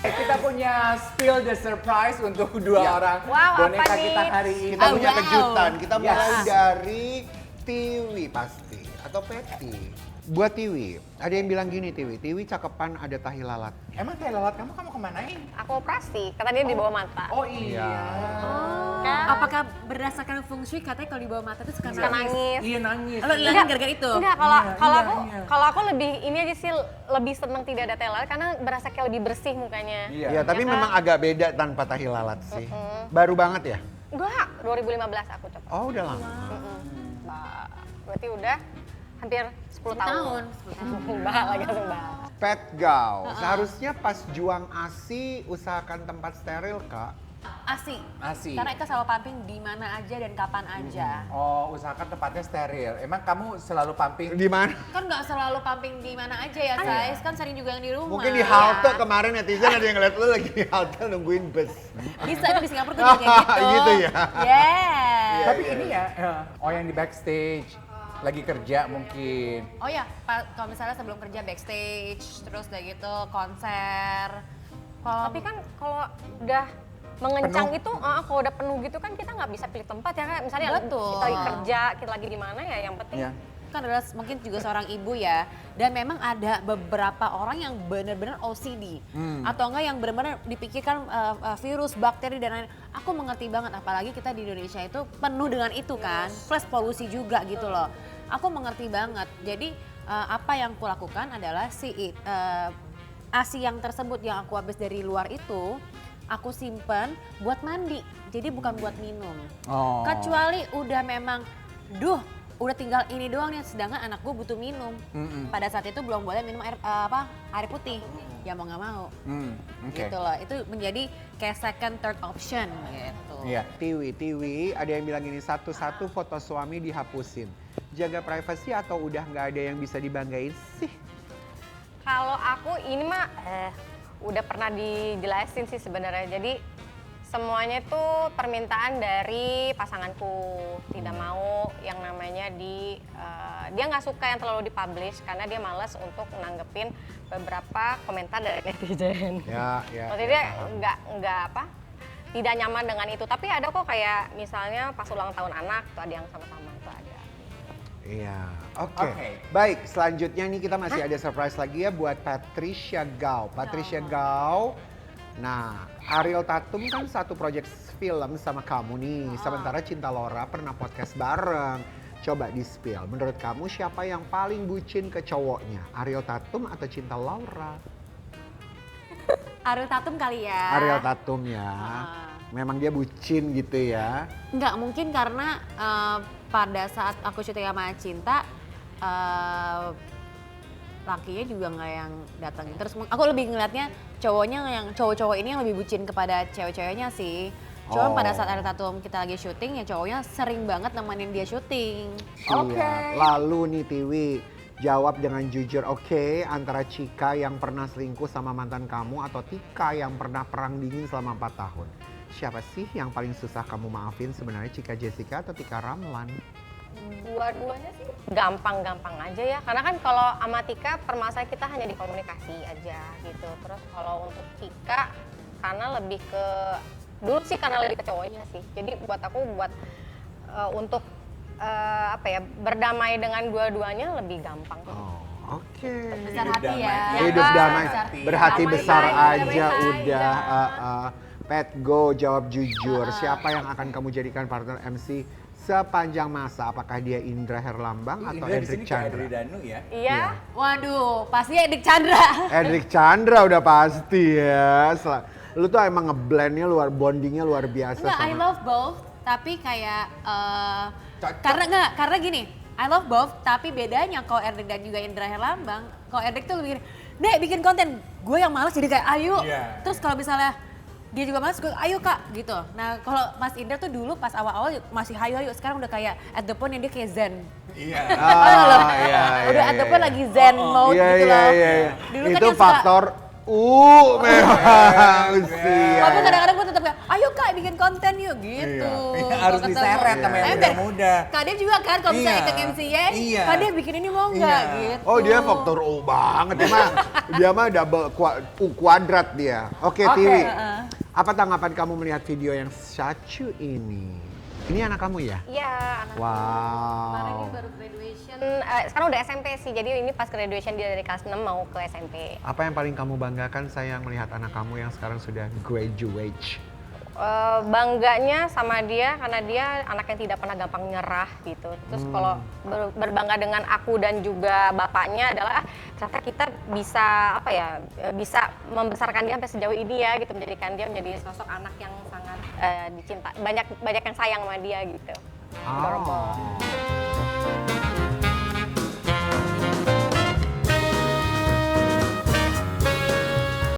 Kita punya spill the surprise untuk dua orang Wow, boneka apa kita nih? hari ini. Kita punya wow. kejutan. Kita mulai Yes. dari Tiwi pasti atau Peti. Buat Tiwi, ada yang bilang gini Tiwi cakepan ada tahi lalat. Emang kayak lalat kamu kemanain? Aku operasi, kata dia di bawah mata. Oh iya. Kan? Apakah berdasarkan feng shui katanya kalau di bawah mata itu suka Suka nangis. Iya nangis. Lo hilangin gara-gara itu? Enggak, kalau Iya, kalau iya, aku iya. kalau aku lebih ini aja sih, lebih seneng tidak ada telat karena berasa kayak lebih bersih mukanya. Iya. Ya, tapi Ya kan? memang agak beda tanpa tahi lalat sih. Baru banget ya? Enggak, 2015 aku coba. Oh, udah lama. Berarti udah hampir 10 tahun. 10 tahun. Mbak lagi langsung mbak. Pet Gal, seharusnya pas juang ASI usahakan tempat steril, Kak. ASI. ASI. Karena Ika selalu pumping di mana aja dan kapan aja. Oh, usahakan tempatnya steril. Emang kamu selalu pumping? Di mana? Kan nggak selalu pumping di mana aja ya, guys. Kan sering juga yang di rumah. Mungkin di halte kemarin netizen ada yang ngeliat lu lagi di halte nungguin bus. Bisa, itu di Singapura gue juga kayak gitu. Gitu ya? Yeah. Tapi ini ya, oh yang di backstage, lagi kerja mungkin. Oh ya, kalau misalnya sebelum kerja backstage, terus udah gitu konser. Tapi kan kalau udah mengencang Penuh. itu, kalau udah penuh gitu kan kita nggak bisa pilih tempat ya kan. Misalnya Betul. kita lagi kerja, kita lagi di mana ya, yang penting Iya. Kan adalah mungkin juga seorang ibu ya, dan memang ada beberapa orang yang benar-benar OCD atau enggak yang benar-benar dipikirkan virus, bakteri dan lain. Aku mengerti banget, apalagi kita di Indonesia itu penuh dengan itu kan, plus polusi juga gitu loh. Aku mengerti banget. Jadi apa yang aku lakukan adalah ASI yang tersebut yang aku habis dari luar itu aku simpen buat mandi, jadi bukan buat minum. Oh. Kecuali udah memang, udah tinggal ini doang nih, sedangkan anak gue butuh minum. Pada saat itu belum boleh minum air putih, ya mau nggak mau. Oke. Gitu loh, itu menjadi kayak second, third option gitu. Iya. Tiwi, ada yang bilang ini satu-satu foto suami dihapusin. Jaga privasi atau udah nggak ada yang bisa dibanggain sih? kalau aku ini mah udah pernah dijelasin sih sebenarnya. Jadi semuanya itu permintaan dari pasanganku, tidak mau yang namanya dia nggak suka yang terlalu dipublish karena dia malas untuk nanggepin beberapa komentar dari netizen. Ya. Maksudnya nggak tidak nyaman dengan itu. Tapi ada kok kayak misalnya pas ulang tahun anak tuh ada yang sama-sama itu ada. Iya, oke. Oke. Baik, selanjutnya nih kita masih ada surprise lagi ya buat Patricia Gao. Patricia Gao, nah Ariel Tatum kan satu project film sama kamu nih. Sementara Cinta Laura pernah podcast bareng. Coba di-spill, menurut kamu siapa yang paling bucin ke cowoknya? Ariel Tatum atau Cinta Laura? Ariel Tatum kali ya. Ariel Tatum ya. Memang dia bucin gitu ya. Nggak mungkin karena pada saat aku syuting sama Cinta, lakinya juga nggak yang datang. Terus aku lebih ngeliatnya cowok-cowok ini yang lebih bucin kepada cewek-ceweknya sih. Cuman pada saat Ariel Tatum kita lagi syuting ya cowoknya sering banget nemenin dia syuting. Oke. Iya. Lalu nih Tiwi, jawab dengan jujur, oke, antara Cika yang pernah selingkuh sama mantan kamu atau Tika yang pernah perang dingin selama 4 tahun. Siapa sih yang paling susah kamu maafin sebenarnya, Cika Jessica atau Tika Ramlan? Dua-duanya sih gampang-gampang aja ya. Karena kan kalau sama Tika permasalahan kita hanya di komunikasi aja gitu. Terus kalau untuk Cika karena lebih ke dulu sih karena lebih ke cowoknya sih. Jadi buat aku untuk berdamai dengan dua-duanya lebih gampang. Oh, oke. Besar hati ya. Hidup kan? damai, Besar berhati damai besar saja, aja damai udah. saja. Pet Go, jawab jujur. Siapa yang akan kamu jadikan partner MC sepanjang masa? Apakah dia Indra Herlambang atau Indra di Hendrik sini kayak Chandra? Adri Danu ya. Iya. Waduh, pasti Edik Chandra. Hendrik Chandra udah pasti ya. Lu tuh emang ngeblendnya bondingnya luar biasa. Enggak, I sama love both, tapi kayak Cocok. karena gini, I love both, tapi bedanya kalau Edik dan juga Indra Herlambang, kalau Edik tuh lebih gini, Dek bikin konten, gue yang malas jadi kayak ayo. Iya. Terus kalau misalnya dia juga malas, gue ayo kak gitu. Nah kalau Mas Indra tuh dulu pas awal-awal masih hayo, sekarang udah kayak at the point yang dia kayak zen. Iya. Udah at the point lagi zen mode gitu loh. Dulu kan Itu yang suka- faktor memang usia. Tapi kadang-kadang gue tetap kayak, ayo kak bikin konten yuk gitu. Iya, harus Ketemu. diseret sama yang Ember, muda-muda. Kak Dev juga kan kalau misalnya Iya. ikut MCA, Iya. Kak Dev bikin ini mau nggak Iya. gitu. Oh dia faktor U banget dia mah double U kuadrat dia. Oke, Oke. Tiwi. Apa tanggapan kamu melihat video yang satu ini? Ini anak kamu ya? Iya, anak Kemarin Wow. ini baru graduation. sekarang udah SMP sih, jadi ini pas graduation dia dari kelas 6 mau ke SMP. Apa yang paling kamu banggakan sayang melihat anak kamu yang sekarang sudah graduate? Bangganya sama dia karena dia anak yang tidak pernah gampang nyerah gitu. Terus kalau berbangga dengan aku dan juga bapaknya adalah ternyata kita bisa apa ya, bisa membesarkan dia sampai sejauh ini ya gitu, menjadikan dia menjadi sosok anak yang sangat dicinta, banyak yang sayang sama dia gitu. Oh.